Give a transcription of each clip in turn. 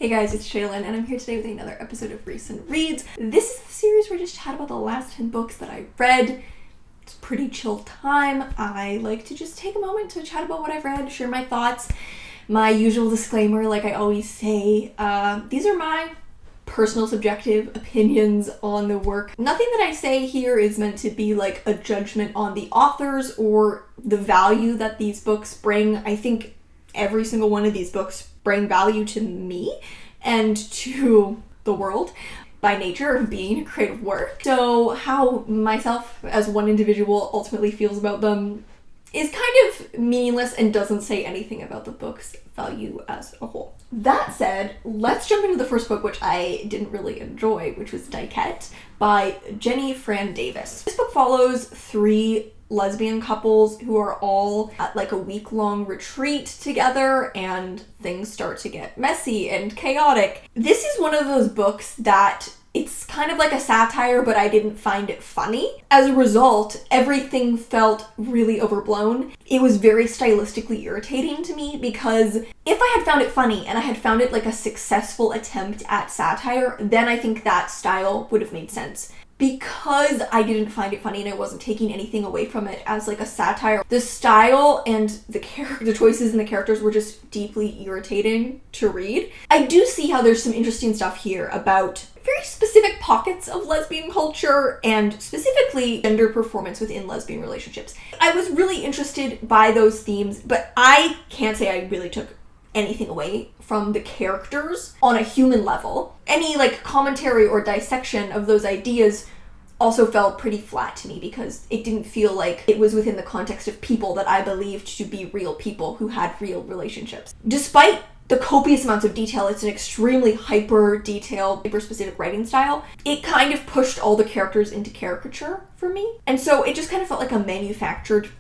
Hey guys, it's Shaylin, and I'm here today with another episode of Recent Reads. This is the series where I just chat about the last 10 books that I read. It's a pretty chill time. I like to just take a moment to chat about what I've read, share my thoughts. My usual disclaimer, like I always say, these are my personal subjective opinions on the work. Nothing that I say here is meant to be like a judgment on the authors or the value that these books bring. I think every single one of these books bring value to me and to the world by nature of being a creative work. So how myself as one individual ultimately feels about them is kind of meaningless and doesn't say anything about the book's value as a whole. That said, let's jump into the first book, which I didn't really enjoy, which was Dykette by Jenny Fran Davis. This book follows 3 lesbian couples who are all at like a week-long retreat together, and things start to get messy and chaotic. This is one of those books that it's kind of like a satire, but I didn't find it funny. As a result, everything felt really overblown. It was very stylistically irritating to me because if I had found it funny and I had found it like a successful attempt at satire, then I think that style would have made sense. Because I didn't find it funny and I wasn't taking anything away from it as like a satire, the style and the choices and the characters were just deeply irritating to read. I do see how there's some interesting stuff here about very specific pockets of lesbian culture and specifically gender performance within lesbian relationships. I was really interested by those themes, but I can't say I really took anything away from the characters on a human level. Any like commentary or dissection of those ideas also felt pretty flat to me because it didn't feel like it was within the context of people that I believed to be real people who had real relationships. Despite the copious amounts of detail, it's an extremely hyper-detailed, hyper-specific writing style. It kind of pushed all the characters into caricature for me. And so it just kind of felt like a manufactured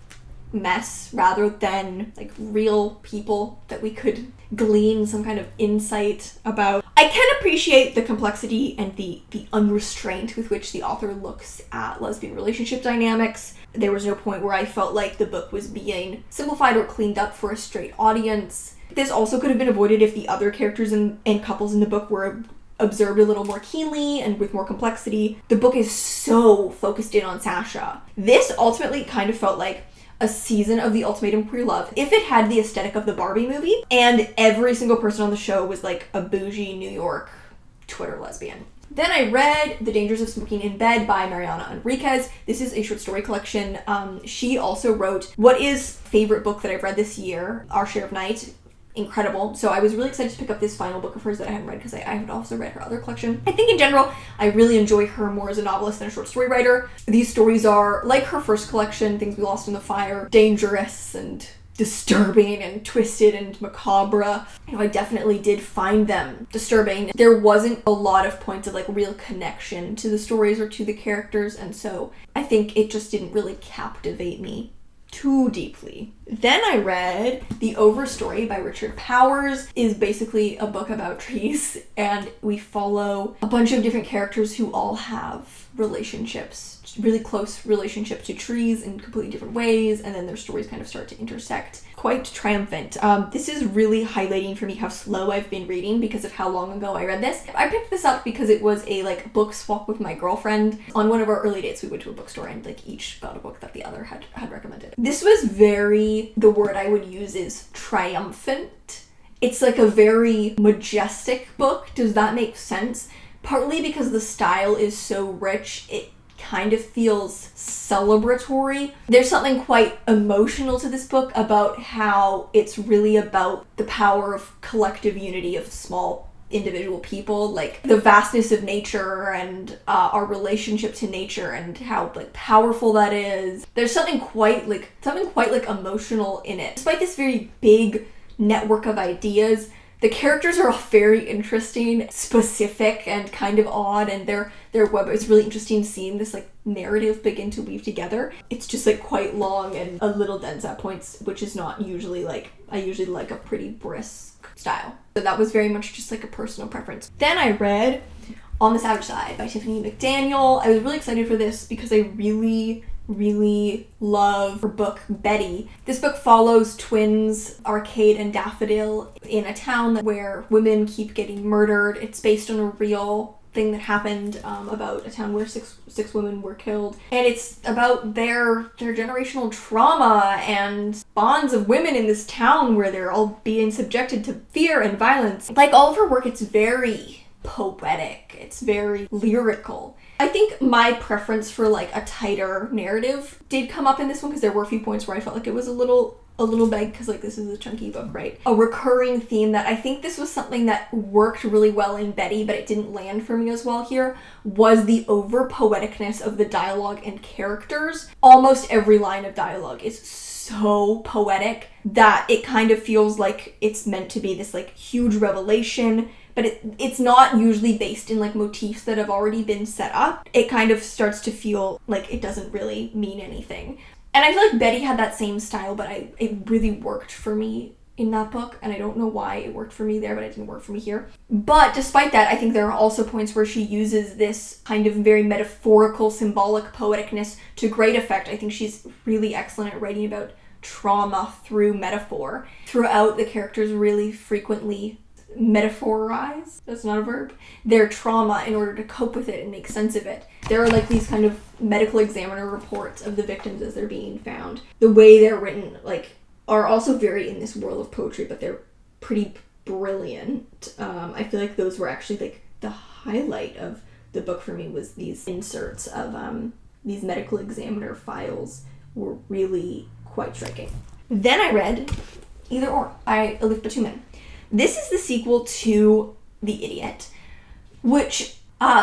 mess rather than like real people that we could glean some kind of insight about. I can appreciate the complexity and the unrestraint with which the author looks at lesbian relationship dynamics. There was no point where I felt like the book was being simplified or cleaned up for a straight audience. This also could have been avoided if the other characters and couples in the book were observed a little more keenly and with more complexity. The book is so focused in on Sasha. This ultimately kind of felt like a season of The Ultimatum Queer Love if it had the aesthetic of the Barbie movie and every single person on the show was like a bougie New York Twitter lesbian. Then I read The Dangers of Smoking in Bed by Mariana Enriquez. This is a short story collection. She also wrote what is favorite book that I've read this year, Our Share of Night. Incredible. So I was really excited to pick up this final book of hers that I hadn't read because I had also read her other collection. I think in general, I really enjoy her more as a novelist than a short story writer. These stories are, like her first collection, Things We Lost in the Fire, dangerous and disturbing and twisted and macabre. You know, I definitely did find them disturbing. There wasn't a lot of points of like real connection to the stories or to the characters, and so I think it just didn't really captivate me too deeply. Then I read The Overstory by Richard Powers. Is basically a book about trees, and we follow a bunch of different characters who all have relationships, really close relationships to trees in completely different ways, and then their stories kind of start to intersect. Quite triumphant. This is really highlighting for me how slow I've been reading because of how long ago I read this. I picked this up because it was a like book swap with my girlfriend. On one of our early dates, we went to a bookstore and like each got a book that the other had recommended. This was very, the word I would use is triumphant. It's like a very majestic book. Does that make sense? Partly because the style is so rich, it kind of feels celebratory. There's something quite emotional to this book about how it's really about the power of collective unity of small individual people, like the vastness of nature and our relationship to nature and how like powerful that is. There's something quite like emotional in it. Despite this very big network of ideas, the characters are all very interesting, specific, and kind of odd, and their web. It's really interesting seeing this like narrative begin to weave together. It's just like quite long and a little dense at points, which is not usually like, I usually like a pretty brisk style. So that was very much just like a personal preference. Then I read On the Savage Side by Tiffany McDaniel. I was really excited for this because I really really love her book Betty. This book follows twins Arcade and Daffodil in a town where women keep getting murdered. It's based on a real thing that happened about a town where six women were killed, and it's about their generational trauma and bonds of women in this town where they're all being subjected to fear and violence. Like all of her work, it's very poetic, it's very lyrical. I think my preference for like a tighter narrative did come up in this one, because there were a few points where I felt like it was a little big, because like this is a chunky book, right? A recurring theme that I think this was something that worked really well in Betty, but it didn't land for me as well here, was the over poeticness of the dialogue and characters. Almost every line of dialogue is so poetic that it kind of feels like it's meant to be this like huge revelation, but it's not usually based in like motifs that have already been set up. It kind of starts to feel like it doesn't really mean anything. And I feel like Betty had that same style, but it really worked for me in that book, and I don't know why it worked for me there, but it didn't work for me here. But despite that, I think there are also points where she uses this kind of very metaphorical, symbolic poeticness to great effect. I think she's really excellent at writing about trauma through metaphor. Throughout, the characters really frequently metaphorize, that's not a verb, their trauma in order to cope with it and make sense of it. There are like these kind of medical examiner reports of the victims as they're being found. The way they're written like are also very in this world of poetry, but they're pretty brilliant. I feel like those were actually like the highlight of the book for me, was these inserts of these medical examiner files were really quite striking. Then I read Either Or by Elif Batuman. This is the sequel to The Idiot, which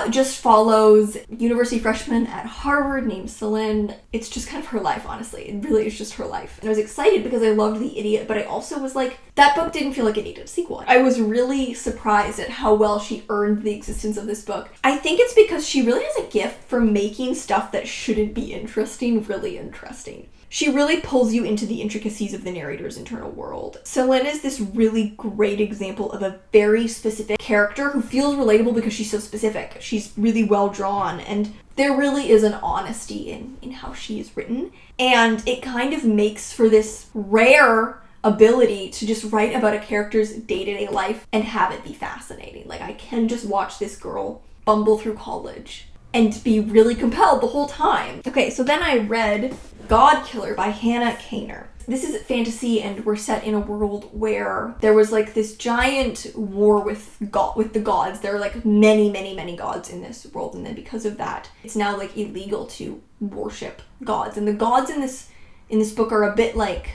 just follows university freshman at Harvard named Celine. It's just kind of her life, honestly. It really is just her life. And I was excited because I loved The Idiot, but I also was like, that book didn't feel like it needed a sequel. I was really surprised at how well she earned the existence of this book. I think it's because she really has a gift for making stuff that shouldn't be interesting really interesting. She really pulls you into the intricacies of the narrator's internal world. Celine is this really great example of a very specific character who feels relatable because she's so specific. She's really well drawn, and there really is an honesty in how she is written. And it kind of makes for this rare ability to just write about a character's day-to-day life and have it be fascinating. Like, I can just watch this girl bumble through college and be really compelled the whole time. Okay, so then I read Godkiller by Hannah Kaner. This is fantasy, and we're set in a world where there was like this giant war with the gods. There are like many gods in this world, and then because of that, it's now like illegal to worship gods. And the gods in this book are a bit like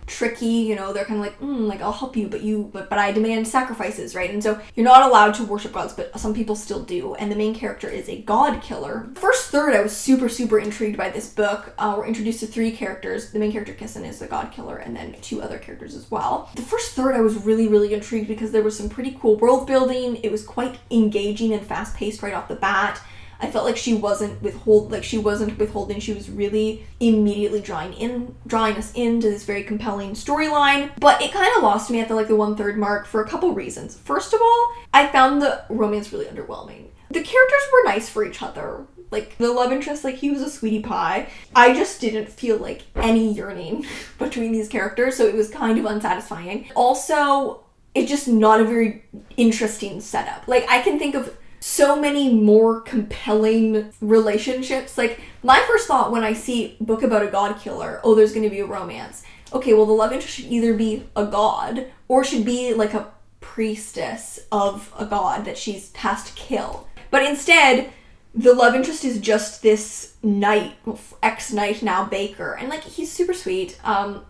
tricky, you know, they're kind of like, like I'll help you, but I demand sacrifices, right? And so you're not allowed to worship gods, but some people still do, and the main character is a god killer. First third, I was super intrigued by this book. We're introduced to 3 characters. The main character, Kissin, is the god killer, and then 2 other characters as well. The first third, I was really intrigued because there was some pretty cool world building. It was quite engaging and fast-paced right off the bat. I felt like she wasn't withholding. She was really immediately drawing us into this very compelling storyline. But it kind of lost me at the 1/3 mark for a couple reasons. First of all, I found the romance really underwhelming. The characters were nice for each other. Like, the love interest, like, he was a sweetie pie. I just didn't feel like any yearning between these characters, so it was kind of unsatisfying. Also, it's just not a very interesting setup. Like, I can think of so many more compelling relationships. Like, my first thought when I see a book about a god killer, oh, there's going to be a romance. Okay, well, the love interest should either be a god or should be like a priestess of a god that she has to kill. But instead, the love interest is just this knight, ex-knight, now baker, and like, he's super sweet,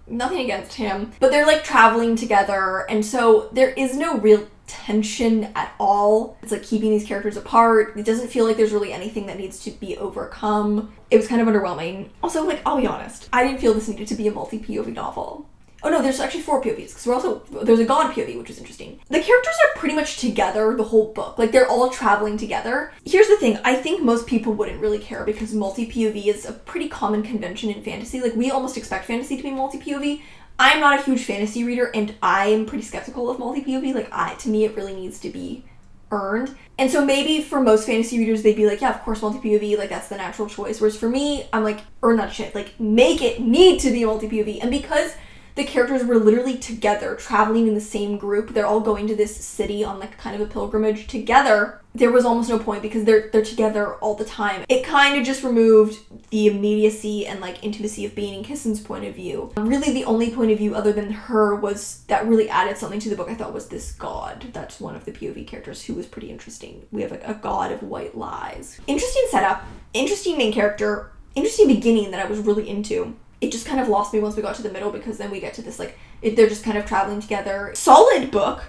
nothing against him, but they're like traveling together, and so there is no real tension at all. It's like keeping these characters apart. It doesn't feel like there's really anything that needs to be overcome. It was kind of underwhelming. Also, like, I'll be honest, I didn't feel this needed to be a multi-POV novel. Oh no, there's actually 4 POVs, because there's a god POV, which is interesting. The characters are pretty much together the whole book. Like, they're all traveling together. Here's the thing, I think most people wouldn't really care because multi-POV is a pretty common convention in fantasy. Like, we almost expect fantasy to be multi-POV. I'm not a huge fantasy reader, and I am pretty skeptical of multi-POV. Like, to me, it really needs to be earned. And so maybe for most fantasy readers, they'd be like, yeah, of course, multi-POV, like, that's the natural choice. Whereas for me, I'm like, earn that shit. Like, make it need to be multi-POV. And because the characters were literally together, traveling in the same group, they're all going to this city on, like, kind of a pilgrimage together, there was almost no point because they're together all the time. It kind of just removed the immediacy and, like, intimacy of being in Kissen's point of view. Really, the only point of view other than her was that really added something to the book, I thought, was this god. That's one of the POV characters who was pretty interesting. We have a god of white lies. Interesting setup, interesting main character, interesting beginning that I was really into. It just kind of lost me once we got to the middle because then we get to this, like, they're just kind of traveling together. Solid book.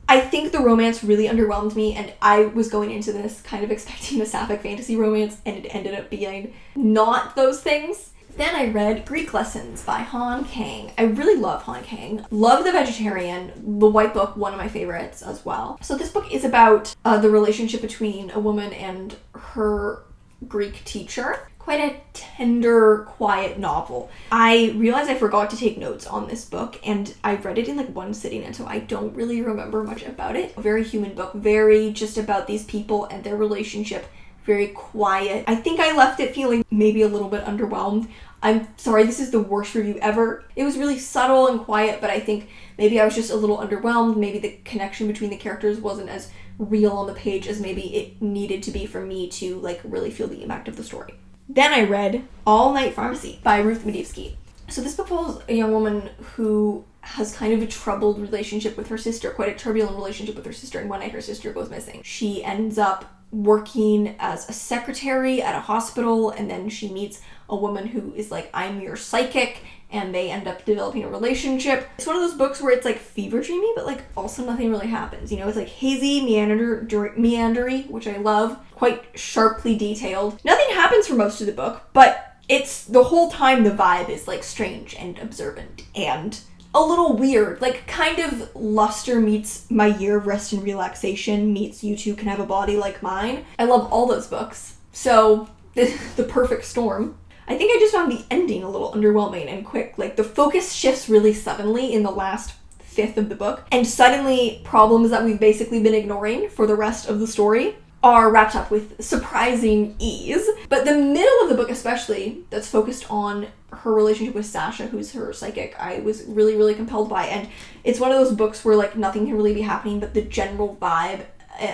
I think the romance really underwhelmed me, and I was going into this kind of expecting a sapphic fantasy romance, and it ended up being not those things. Then I read Greek Lessons by Kang. I really love Kang. Love The Vegetarian. The White Book, one of my favorites as well. So this book is about the relationship between a woman and her Greek teacher. Quite a tender, quiet novel. I realized I forgot to take notes on this book, and I read it in like one sitting, and so I don't really remember much about it. A very human book, very just about these people and their relationship, very quiet. I think I left it feeling maybe a little bit underwhelmed. I'm sorry, this is the worst review ever. It was really subtle and quiet, but I think maybe I was just a little underwhelmed. Maybe the connection between the characters wasn't as real on the page as maybe it needed to be for me to like really feel the impact of the story. Then I read All Night Pharmacy by Ruth Madievsky. So this book follows a young woman who has kind of a troubled relationship with her sister, quite a turbulent relationship with her sister, and one night her sister goes missing. She ends up working as a secretary at a hospital, and then she meets a woman who is like, I'm your psychic, and they end up developing a relationship. It's one of those books where it's like fever dreamy, but like also nothing really happens. You know, it's like hazy, meandery, which I love, quite sharply detailed. Nothing happens for most of the book, but it's the whole time the vibe is like strange and observant and a little weird, like kind of Luster meets My Year of Rest and Relaxation meets You Too Can Have a Body Like Mine. I love all those books. So the perfect storm. I think I just found the ending a little underwhelming and quick. Like the focus shifts really suddenly in the last fifth of the book, and suddenly problems that we've basically been ignoring for the rest of the story are wrapped up with surprising ease. But the middle of the book especially, that's focused on her relationship with Sasha, who's her psychic, I was really, really compelled by. And it's one of those books where like nothing can really be happening, but the general vibe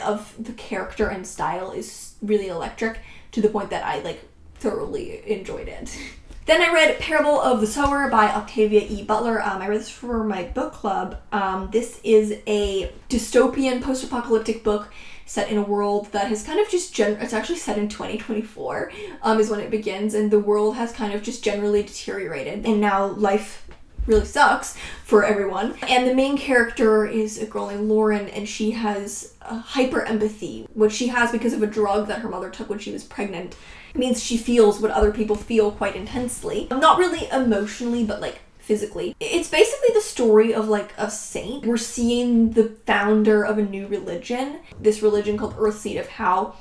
of the character and style is really electric to the point that I like thoroughly enjoyed it. Then I read Parable of the Sower by Octavia E. Butler. I read this for my book club. This is a dystopian post-apocalyptic book set in a world that has kind of just it's actually set in 2024 is when it begins, and the world has kind of just generally deteriorated, and now life really sucks for everyone. And the main character is a girl named Lauren, and she has hyper empathy, which she has because of a drug that her mother took when she was pregnant. It means she feels what other people feel quite intensely. Not really emotionally, but like physically. It's basically the story of like a saint. We're seeing the founder of a new religion, this religion called Earthseed, of how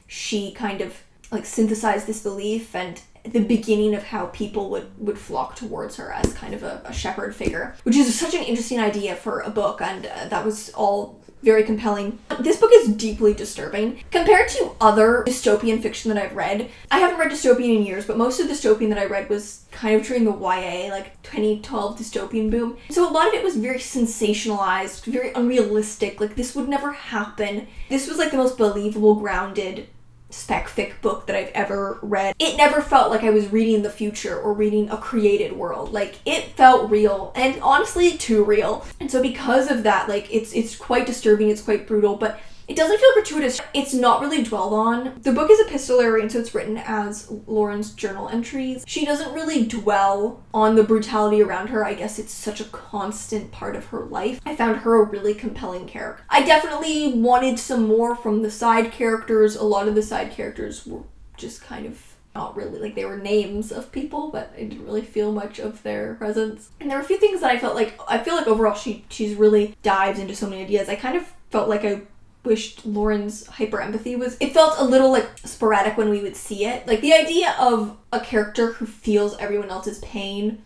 she kind of like synthesized this belief, and the beginning of how people would flock towards her as kind of a shepherd figure, which is such an interesting idea for a book, and that was all very compelling. This book is deeply disturbing. Compared to other dystopian fiction that I've read, I haven't read dystopian in years, but most of the dystopian that I read was kind of during the YA, like 2012 dystopian boom. So a lot of it was very sensationalized, very unrealistic, like this would never happen. This was like the most believable, grounded spec fic book that I've ever read. It never felt like I was reading the future or reading a created world. Like it felt real, and honestly too real. And so because of that, like it's quite disturbing, it's quite brutal, but it doesn't feel gratuitous. It's not really dwelled on. The book is epistolary, and so it's written as Lauren's journal entries. She doesn't really dwell on the brutality around her. I guess it's such a constant part of her life. I found her a really compelling character. I definitely wanted some more from the side characters. A lot of the side characters were just kind of not really, like they were names of people, but I didn't really feel much of their presence. And there were a few things that I feel like overall she's really dives into so many ideas. I kind of felt like I wished Lauren's hyper empathy it felt a little like sporadic when we would see it. Like the idea of a character who feels everyone else's pain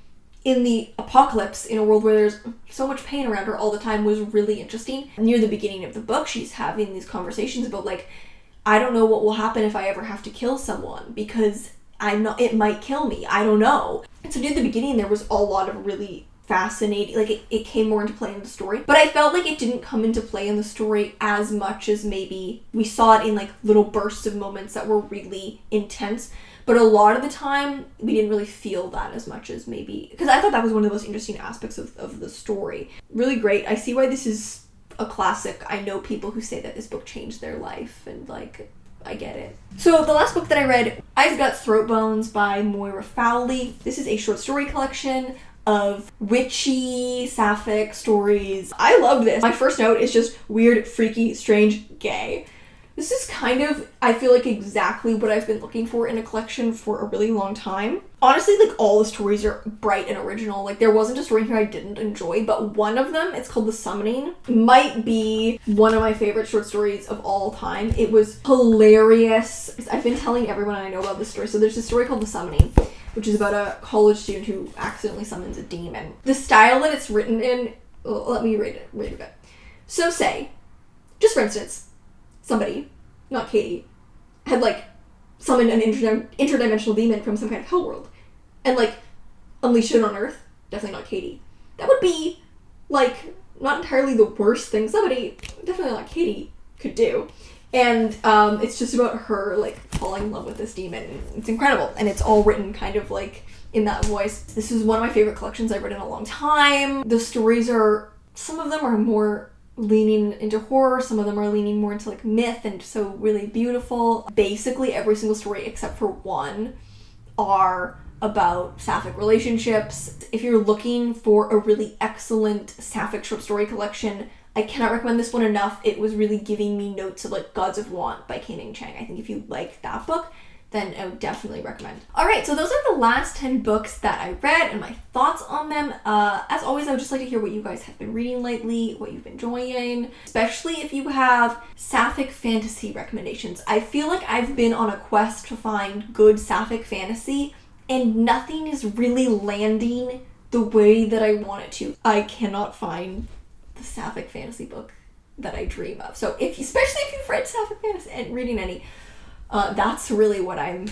in the apocalypse, in a world where there's so much pain around her all the time, was really interesting. Near the beginning of the book, she's having these conversations about, like, I don't know what will happen if I ever have to kill someone, because it might kill me. I don't know. And so near the beginning, there was a lot of really fascinating, like, it came more into play in the story. But I felt like it didn't come into play in the story as much as maybe we saw it in, like, little bursts of moments that were really intense. But a lot of the time, we didn't really feel that as much as maybe... Because I thought that was one of the most interesting aspects of the story. Really great. I see why this is a classic. I know people who say that this book changed their life, and, like, I get it. So the last book that I read, I've got Throat Bones by Moira Fowley. This is a short story collection of witchy, sapphic stories. I love this. My first note is just weird, freaky, strange, gay. This is kind of, I feel like, exactly what I've been looking for in a collection for a really long time. Honestly, like, all the stories are bright and original. Like, there wasn't a story here I didn't enjoy, but one of them, it's called The Summoning, might be one of my favorite short stories of all time. It was hilarious. I've been telling everyone I know about this story. So there's a story called The Summoning, which is about a college student who accidentally summons a demon. The style that it's written in, let me read it a bit. So say, just for instance, somebody, not Katie, had, like, summoned an interdimensional demon from some kind of hell world and, like, unleashed it on Earth. Definitely not Katie. That would be, like, not entirely the worst thing somebody, definitely not Katie, could do. And it's just about her, like, falling in love with this demon. It's incredible. And it's all written kind of, like, in that voice. This is one of my favorite collections I've read in a long time. The stories are, some of them are more leaning into horror, some of them are leaning more into, like, myth, and so really beautiful. Basically every single story except for one are about sapphic relationships. If you're looking for a really excellent sapphic short story collection, I cannot recommend this one enough. It was really giving me notes of, like, Gods of Want by Kang. I think if you like that book, then I would definitely recommend. Alright, so those are the last 10 books that I read and my thoughts on them. As always, I would just like to hear what you guys have been reading lately, what you've been enjoying, especially if you have sapphic fantasy recommendations. I feel like I've been on a quest to find good sapphic fantasy, and nothing is really landing the way that I want it to. I cannot find the sapphic fantasy book that I dream of. So especially if you've read sapphic fantasy and reading any, that's really what I'm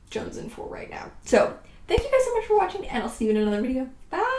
jonesing for right now. So thank you guys so much for watching, and I'll see you in another video. Bye!